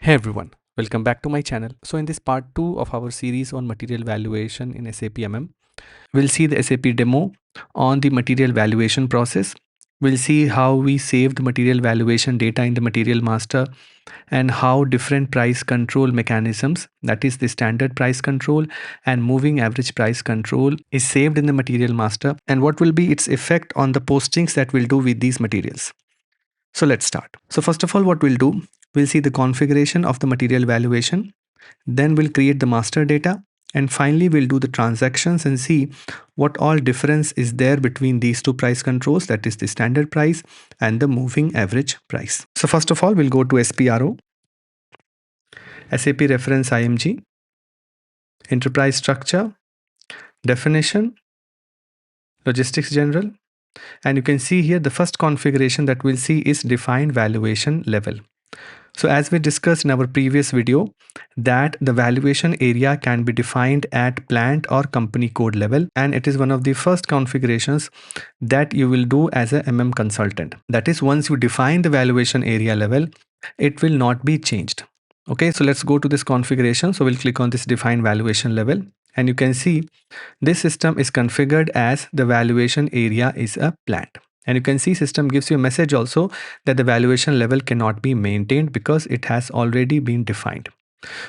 Hey everyone, welcome back to my channel. So in this part 2 of our series on material valuation in SAP MM, we'll see the SAP demo on the material valuation process. We'll see how we saved material valuation data in the material master and how different price control mechanisms, that is the standard price control and moving average price control, is saved in the material master and what will be its effect on the postings that we'll do with these materials. So let's start. So first of all, what we'll do, we'll see the configuration of the material valuation. Then we'll create the master data. And finally, we'll do the transactions and see what all difference is there between these two price controls, that is the standard price and the moving average price. So first of all, we'll go to SPRO, SAP reference IMG, enterprise structure, definition, logistics general. And you can see here the first configuration that we'll see is defined valuation level. So as we discussed in our previous video, that the valuation area can be defined at plant or company code level, and it is one of the first configurations that you will do as a MM consultant. That is, once you define the valuation area level, it will not be changed. Okay, so let's go to this configuration. So we'll click on this define valuation level, and you can see this system is configured as the valuation area is a plant. And you can see system gives you a message also that the valuation level cannot be maintained because it has already been defined.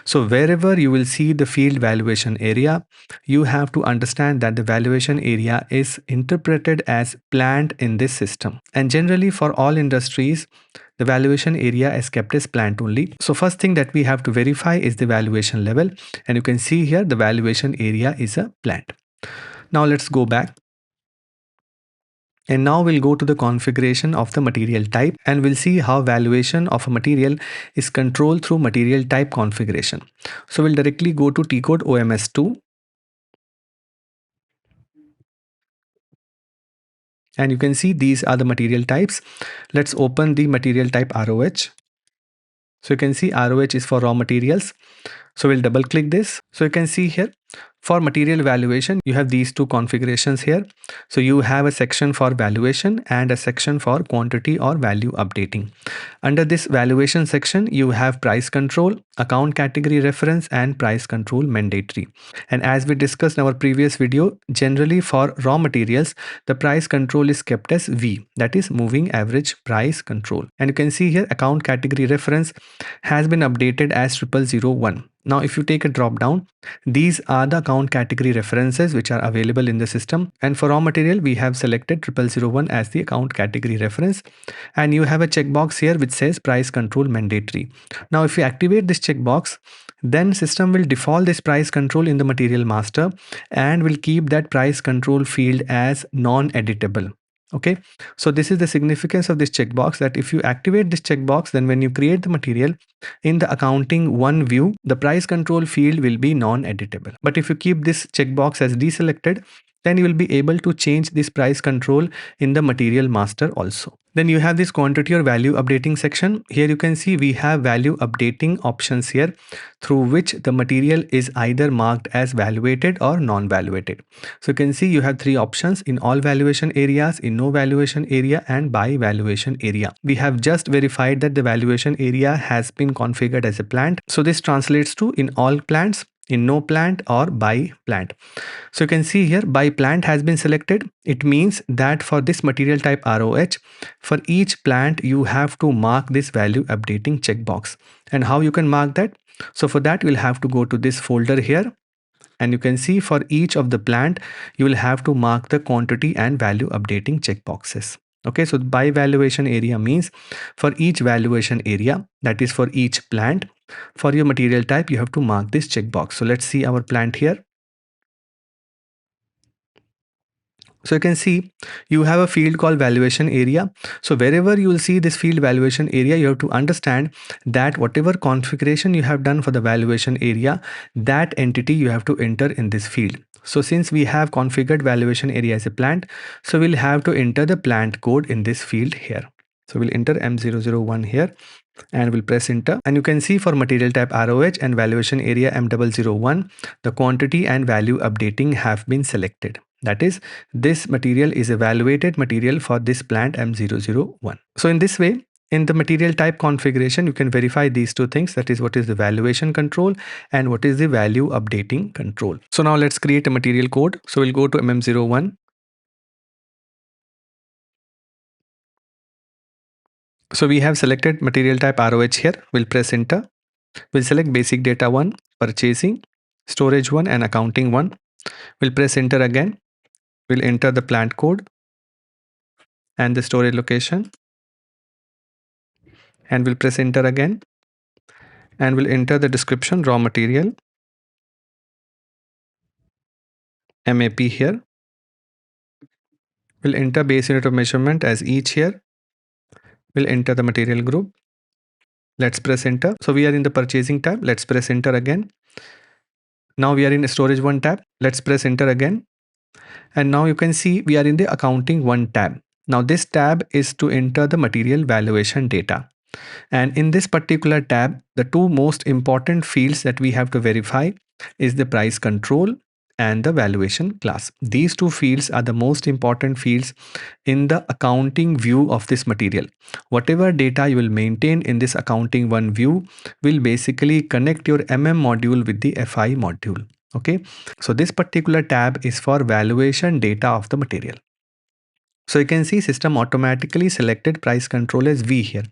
So wherever you will see the field valuation area, you have to understand that the valuation area is interpreted as plant in this system. And generally for all industries, the valuation area is kept as plant only. So first thing that we have to verify is the valuation level. And you can see here the valuation area is a plant. Now let's go back. And now we'll go to the configuration of the material type and we'll see how valuation of a material is controlled through material type configuration. So we'll directly go to T-code OMS2. And you can see these are the material types. Let's open the material type ROH. So you can see ROH is for raw materials. So we'll double click this. So you can see here for material valuation, you have these two configurations here. So you have a section for valuation and a section for quantity or value updating. Under this valuation section, you have price control, account category reference and price control mandatory. And as we discussed in our previous video, generally for raw materials, the price control is kept as V, that is moving average price control. And you can see here account category reference has been updated as 0001. Now, if you take a drop down, these are the account category references which are available in the system. And for raw material, we have selected 0001 as the account category reference. And you have a checkbox here which says price control mandatory. Now, if you activate this checkbox, then system will default this price control in the material master and will keep that price control field as non-editable. Okay, so this is the significance of this checkbox, that if you activate this checkbox, then when you create the material in the accounting one view, the price control field will be non-editable. But if you keep this checkbox as deselected, then you will be able to change this price control in the material master also. Then you have this quantity or value updating section. Here you can see we have value updating options here through which the material is either marked as valuated or non-valuated. So you can see you have three options: in all valuation areas, in no valuation area and by valuation area. We have just verified that the valuation area has been configured as a plant. So this translates to in all plants, in no plant or by plant. So you can see here by plant has been selected. It means that for this material type ROH, for each plant you have to mark this value updating checkbox. And how you can mark that? So for that you'll have to go to this folder here. And you can see for each of the plant, you will have to mark the quantity and value updating checkboxes. Okay, so by valuation area means for each valuation area, that is for each plant, for your material type, you have to mark this checkbox. So let's see our plant here. So you can see you have a field called valuation area. So wherever you will see this field valuation area, you have to understand that whatever configuration you have done for the valuation area, that entity you have to enter in this field. So since we have configured valuation area as a plant, so we'll have to enter the plant code in this field here. So we'll enter M001 here and we'll press enter, and you can see for material type ROH and valuation area M001, the quantity and value updating have been selected. That is, this material is evaluated material for this plant M001. So in this way, in the material type configuration, you can verify these two things. That is, what is the valuation control and what is the value updating control. So now let's create a material code. So we'll go to MM01. So we have selected material type ROH here. We'll press enter. We'll select basic data 1, purchasing, storage 1 and accounting 1. We'll press enter again. We'll enter the plant code and the storage location, and we'll press enter again, and we'll enter the description raw material MAP here. We'll enter base unit of measurement as each here. We'll enter the material group. Let's press enter. So we are in the purchasing tab. Let's press enter again. Now we are in storage 1 tab. Let's press enter again. And now you can see we are in the accounting 1 tab. Now this tab is to enter the material valuation data. And in this particular tab, the two most important fields that we have to verify is the price control and the valuation class. These two fields are the most important fields in the accounting view of this material. Whatever data you will maintain in this accounting 1 view will basically connect your MM module with the FI module. Okay, so this particular tab is for valuation data of the material. So you can see system automatically selected price control as V here.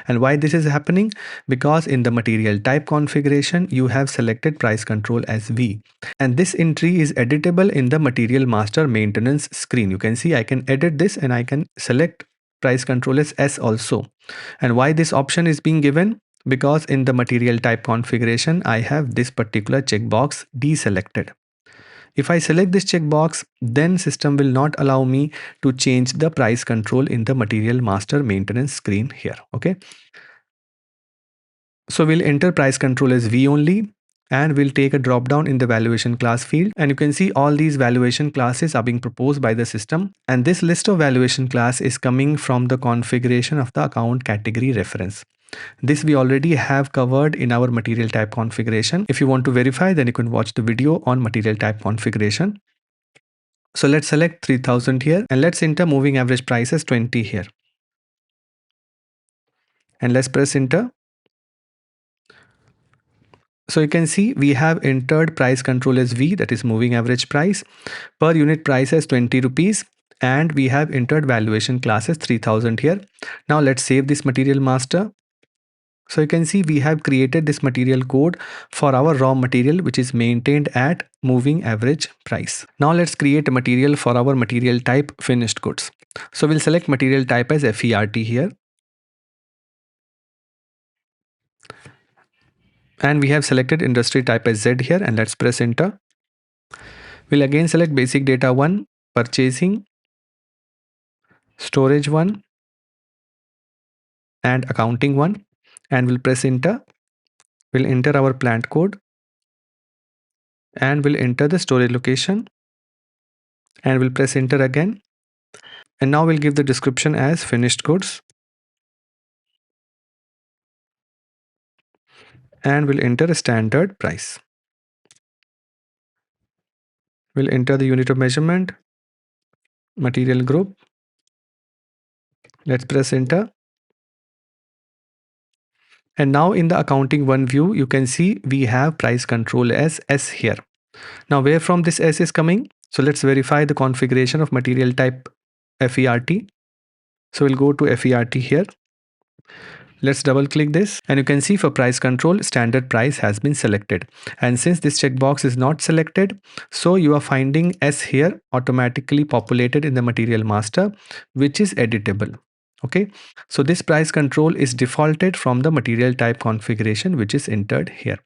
And why this is happening? Because in the material type configuration, you have selected price control as V. And this entry is editable in the material master maintenance screen. You can see I can edit this and I can select price control as S also. And why this option is being given? Because in the material type configuration, I have this particular checkbox deselected. If I select this checkbox, then system will not allow me to change the price control in the material master maintenance screen here. Okay. So we'll enter price control as V only, and we'll take a drop down in the valuation class field, and you can see all these valuation classes are being proposed by the system, and this list of valuation class is coming from the configuration of the account category reference. This we already have covered in our material type configuration. If you want to verify, then you can watch the video on material type configuration. So let's select 3000 here, and let's enter moving average price as 20 here, and let's press enter. So you can see we have entered price control as V, that is moving average price, per unit price as 20 rupees, and we have entered valuation class as 3000 here. Now let's save this material master. So you can see we have created this material code for our raw material, which is maintained at moving average price. Now let's create a material for our material type finished goods. So we'll select material type as FERT here. And we have selected industry type as Z here, and let's press enter. We'll again select basic data 1, purchasing, storage 1 and accounting 1, and we'll press enter. We'll enter our plant code, and we'll enter the storage location, and we'll press enter again. And now we'll give the description as finished goods, and we'll enter a standard price. We'll enter the unit of measurement, material group. Let's press enter. And now in the accounting 1 view, you can see we have price control as S here. Now where from this S is coming? So let's verify the configuration of material type FERT. So we'll go to FERT here. Let's double click this, and you can see for price control, standard price has been selected. And since this checkbox is not selected, so you are finding S here automatically populated in the material master, which is editable. Okay, so this price control is defaulted from the material type configuration, which is entered here.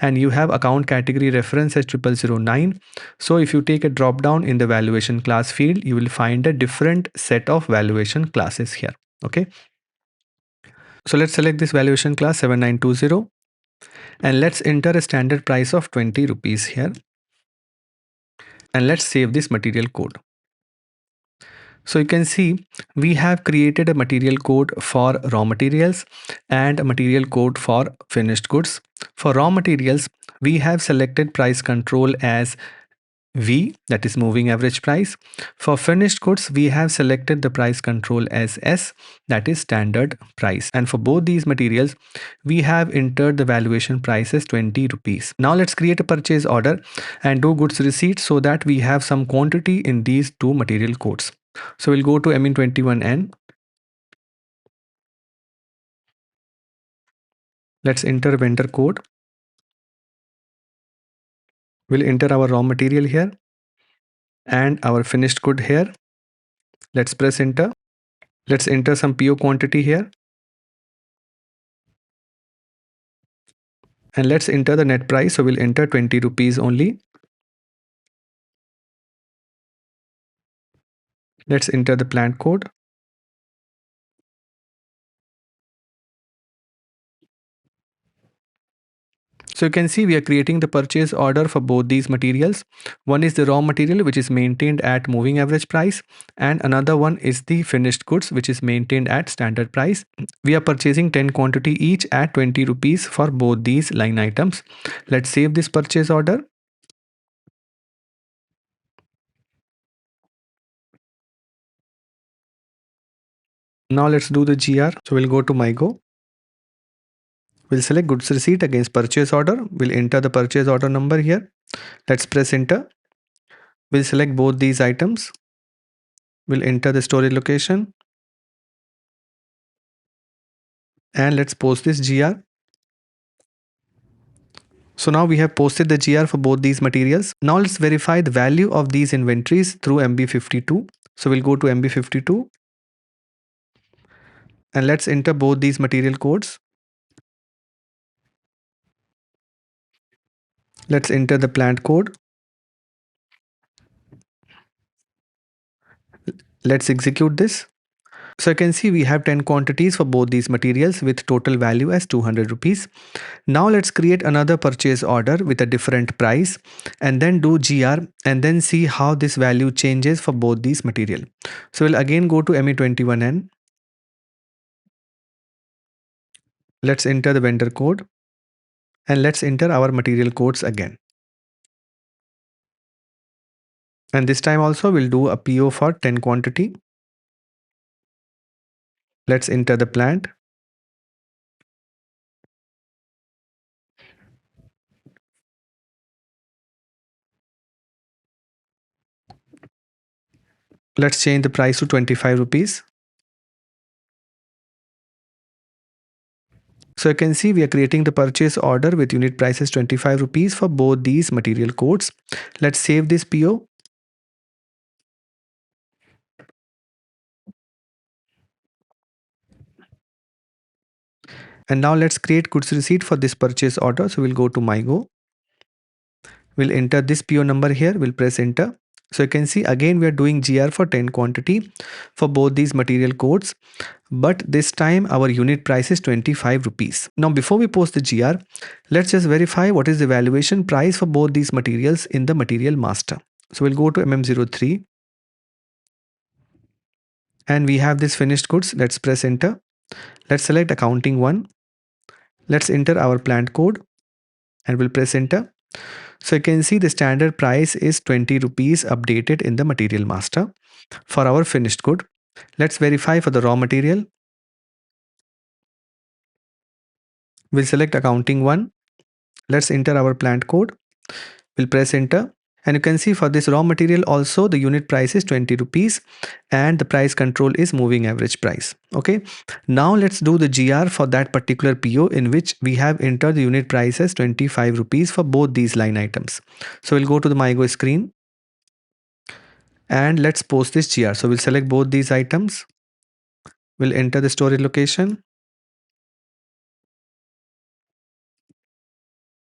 And you have account category reference as 0009. So if you take a drop down in the valuation class field, you will find a different set of valuation classes here. Okay, so let's select this valuation class 7920, and let's enter a standard price of 20 rupees here, and let's save this material code. So you can see we have created a material code for raw materials and a material code for finished goods. For raw materials, we have selected price control as V, that is moving average price. For finished goods, we have selected the price control as S, that is standard price. And for both these materials, we have entered the valuation price as 20 rupees. Now let's create a purchase order and do goods receipt so that we have some quantity in these two material codes. So we'll go to MN21N. Let's enter vendor code. We'll enter our raw material here and our finished good here. Let's press enter. Let's enter some PO quantity here. And let's enter the net price. So we'll enter 20 rupees only. Let's enter the plant code. So you can see we are creating the purchase order for both these materials. One is the raw material which is maintained at moving average price, and another one is the finished goods which is maintained at standard price. We are purchasing 10 quantity each at 20 rupees for both these line items. Let's save this purchase order. Now let's do the GR. So we'll go to MyGo. We'll select goods receipt against purchase order. We'll enter the purchase order number here. Let's press enter. We'll select both these items. We'll enter the storage location. And let's post this GR. So now we have posted the GR for both these materials. Now let's verify the value of these inventories through MB52. So we'll go to MB52 and let's enter both these material codes. Let's enter the plant code. Let's execute this. So you can see we have 10 quantities for both these materials with total value as 200 rupees. Now let's create another purchase order with a different price and then do GR and then see how this value changes for both these material. So we'll again go to ME21N. Let's enter the vendor code and let's enter our material codes again. And this time also we'll do a PO for 10 quantity. Let's enter the plant. Let's change the price to 25 rupees. So you can see we are creating the purchase order with unit prices 25 rupees for both these material codes. Let's save this PO. And now let's create goods receipt for this purchase order. So we'll go to MyGo. We'll enter this PO number here. We'll press enter. So you can see again we are doing GR for 10 quantity for both these material codes. But this time our unit price is 25 rupees. Now before we post the GR, let's just verify what is the valuation price for both these materials in the material master. So we'll go to MM03 and we have this finished goods. Let's press enter. Let's select accounting 1. Let's enter our plant code and we'll press enter. So you can see the standard price is 20 rupees updated in the material master for our finished good. Let's verify for the raw material. We'll select accounting 1. Let's enter our plant code. We'll press enter. And you can see for this raw material also the unit price is 20 rupees and the price control is moving average price. Okay. Now let's do the GR for that particular PO in which we have entered the unit price as 25 rupees for both these line items. So we'll go to the MyGo screen and let's post this GR. So we'll select both these items. We'll enter the storage location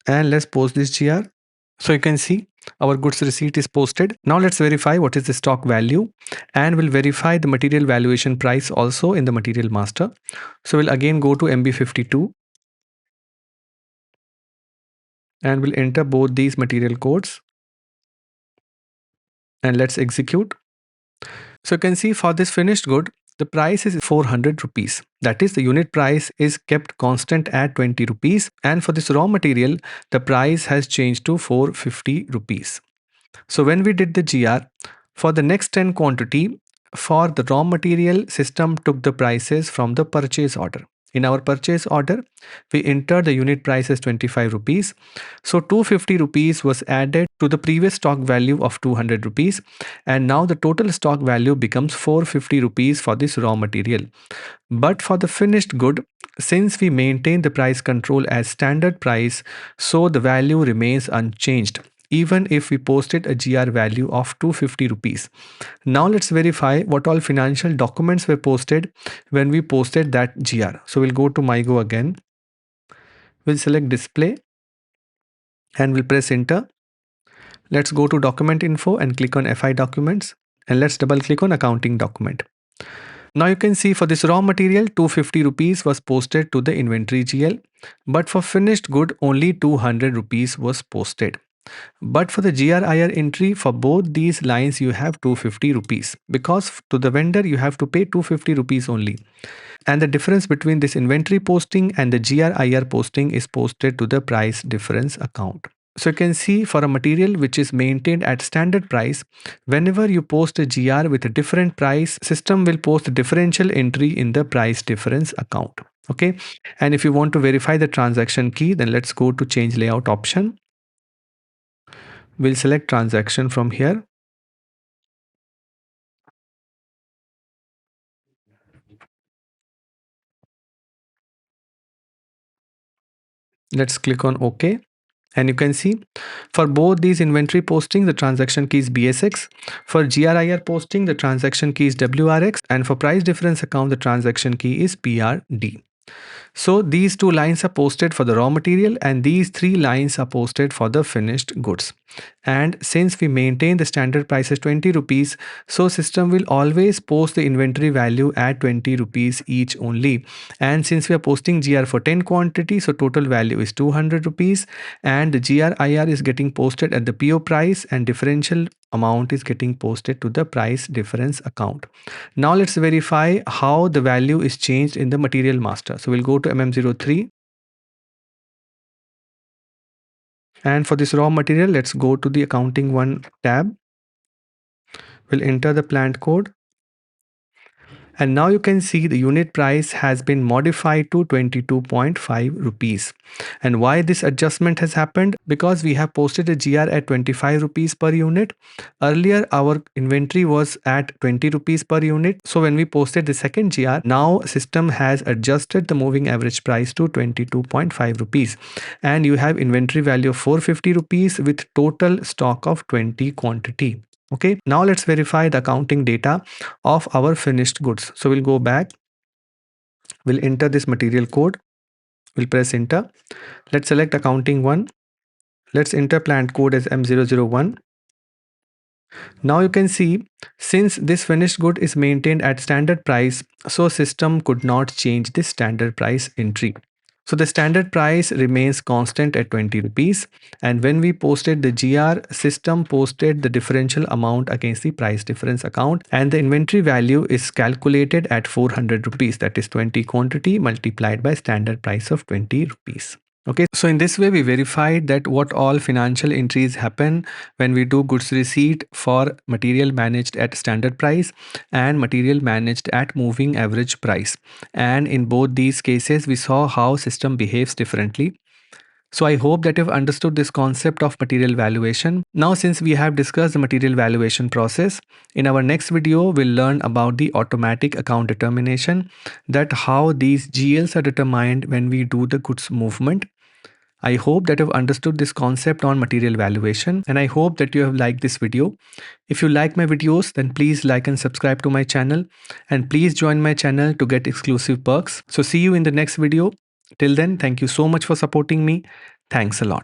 and let's post this GR. So you can see our goods receipt is posted. Now let's verify what is the stock value and we'll verify the material valuation price also in the material master. So we'll again go to MB52 and we'll enter both these material codes and let's execute. So you can see for this finished good, the price is 400 rupees. That is the unit price is kept constant at 20 rupees and for this raw material, the price has changed to 450 rupees. So when we did the GR for the next 10 quantity, for the raw material, system took the prices from the purchase order. In our purchase order, we entered the unit price as 25 rupees. So 250 rupees was added to the previous stock value of 200 rupees, and now the total stock value becomes 450 rupees for this raw material. But for the finished good, since we maintain the price control as standard price, so the value remains unchanged even if we posted a GR value of 250 rupees. Now let's verify what all financial documents were posted when we posted that GR. So we'll go to MyGo again. We'll select display and we'll press enter. Let's go to document info and click on FI documents, and let's double click on accounting document. Now you can see for this raw material 250 rupees was posted to the inventory GL, but for finished good only 200 rupees was posted. But for the GRIR entry for both these lines you have 250 rupees, because to the vendor you have to pay 250 rupees only. And the difference between this inventory posting and the GRIR posting is posted to the price difference account. So you can see for a material which is maintained at standard price, whenever you post a GR with a different price, system will post a differential entry in the price difference account. Okay. And if you want to verify the transaction key, then let's go to change layout option. We'll select transaction from here. Let's click on OK. And you can see for both these inventory posting, the transaction key is BSX. For GRIR posting, the transaction key is WRX. And for price difference account, the transaction key is PRD. So these two lines are posted for the raw material and these three lines are posted for the finished goods. And since we maintain the standard price as 20 rupees, so system will always post the inventory value at 20 rupees each only. And since we are posting GR for 10 quantity, so total value is 200 rupees, and the GRIR is getting posted at the PO price and differential amount is getting posted to the price difference account. Now let's verify how the value is changed in the material master. So we'll go to MM03. And for this raw material, let's go to the accounting one tab. We'll enter the plant code. And now you can see the unit price has been modified to 22.5 rupees. And why this adjustment has happened? Because we have posted a GR at 25 rupees per unit. Earlier, our inventory was at 20 rupees per unit. So when we posted the second GR, now system has adjusted the moving average price to 22.5 rupees. And you have inventory value of 450 rupees with total stock of 20 quantity. Okay, now let's verify the accounting data of our finished goods. So we'll go back, we'll enter this material code, we'll press enter. Let's select accounting one. Let's enter plant code as M001. Now you can see, since this finished good is maintained at standard price, so system could not change this standard price entry. So the standard price remains constant at 20 rupees, and when we posted the GR, system posted the differential amount against the price difference account, and the inventory value is calculated at 400 rupees, that is 20 quantity multiplied by standard price of 20 rupees. Okay, so in this way we verified that what all financial entries happen when we do goods receipt for material managed at standard price and material managed at moving average price. And in both these cases we saw how system behaves differently. So I hope that you've understood this concept of material valuation. Now since we have discussed the material valuation process, in our next video we'll learn about the automatic account determination, that how these GLs are determined when we do the goods movement. I hope that you've understood this concept on material valuation, and I hope that you have liked this video. If you like my videos, then please like and subscribe to my channel, and please join my channel to get exclusive perks. So see you in the next video. Till then, thank you so much for supporting me. Thanks a lot.